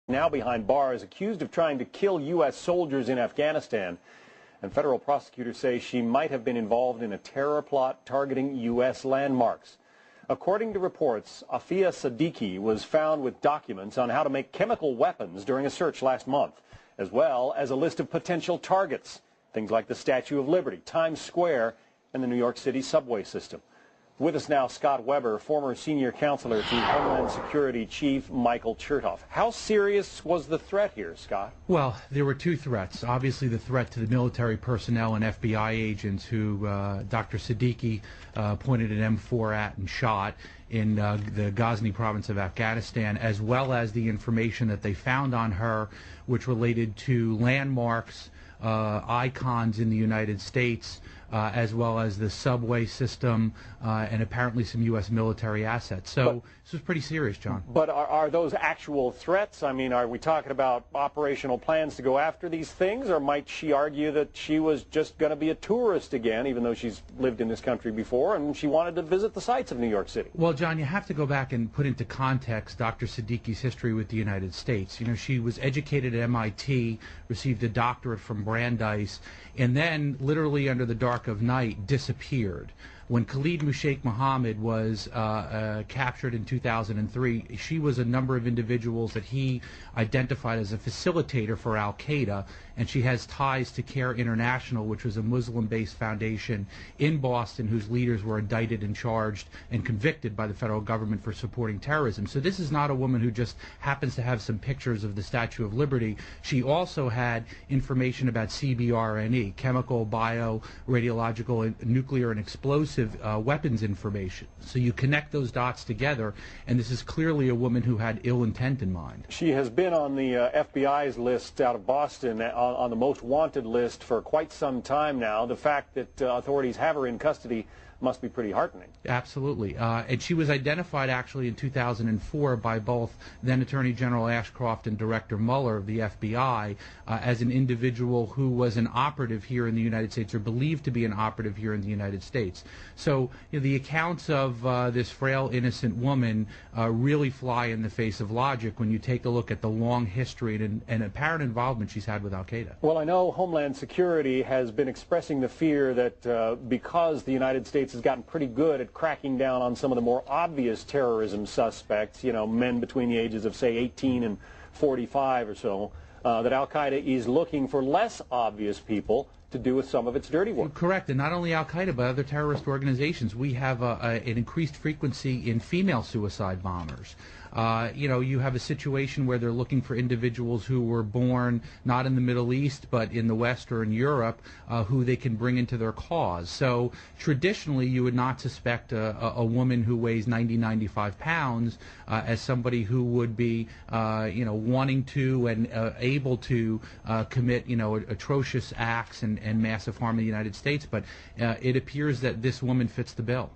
Now behind bars, accused of trying to kill U.S. soldiers in Afghanistan. And federal prosecutors say she might have been involved in a terror plot targeting U.S. landmarks. According to reports, Afia Siddiqui was found with documents on how to make chemical weapons during a search last month, as well as a list of potential targets, things like the Statue of Liberty, Times Square, and the New York City subway system. With us now, Scott Weber, former senior counselor to Homeland Security Chief Michael Chertoff. How serious was the threat here, Scott? Well, there were two threats. Obviously, the threat to the military personnel and FBI agents who Dr. Siddiqui pointed an M4 at and shot in the Ghazni province of Afghanistan, as well as the information that they found on her, which related to landmarks, icons in the United States, as well as the subway system, and apparently some U.S. military assets. So this was pretty serious, John. But are those actual threats? I mean, are we talking about operational plans to go after these things, or might she argue that she was just going to be a tourist again, even though she's lived in this country before, and she wanted to visit the sights of New York City? Well, John, you have to go back and put into context Dr. Siddiqui's history with the United States. You know, she was educated at MIT, received a doctorate from Brandeis, and then, literally under the dark of night, disappeared. When Khalid Sheikh Mohammed was captured in 2003, she was a number of individuals that he identified as a facilitator for al-Qaeda, and she has ties to CARE International, which was a Muslim-based foundation in Boston whose leaders were indicted and charged and convicted by the federal government for supporting terrorism. So this is not a woman who just happens to have some pictures of the Statue of Liberty. She also had information about CBRNE, chemical, bio, radiological, nuclear, and explosive weapons information. So you connect those dots together, and this is clearly a woman who had ill intent in mind. She has been on the FBI's list out of Boston, on the most wanted list for quite some time now. The fact that authorities have her in custody must be pretty heartening. Absolutely. And she was identified actually in 2004 by both then Attorney General Ashcroft and Director Mueller of the FBI as an individual who was an operative here in the United States, or believed to be an operative here in the United States. So you know, the accounts of this frail, innocent woman really fly in the face of logic when you take a look at the long history and apparent involvement she's had with al-Qaeda. Well, I know Homeland Security has been expressing the fear that because the United States has gotten pretty good at cracking down on some of the more obvious terrorism suspects, you know, men between the ages of, say, 18 and 45 or so, that al-Qaeda is looking for less obvious people to do with some of its dirty work. Correct, and not only al-Qaeda, but other terrorist organizations. We have an increased frequency in female suicide bombers. You know, you have a situation where they're looking for individuals who were born not in the Middle East, but in the West or in Europe, who they can bring into their cause. So traditionally, you would not suspect a woman who weighs 95 pounds as somebody who would be, you know, wanting to and able to commit, you know, atrocious acts and massive harm in the United States. But it appears that this woman fits the bill.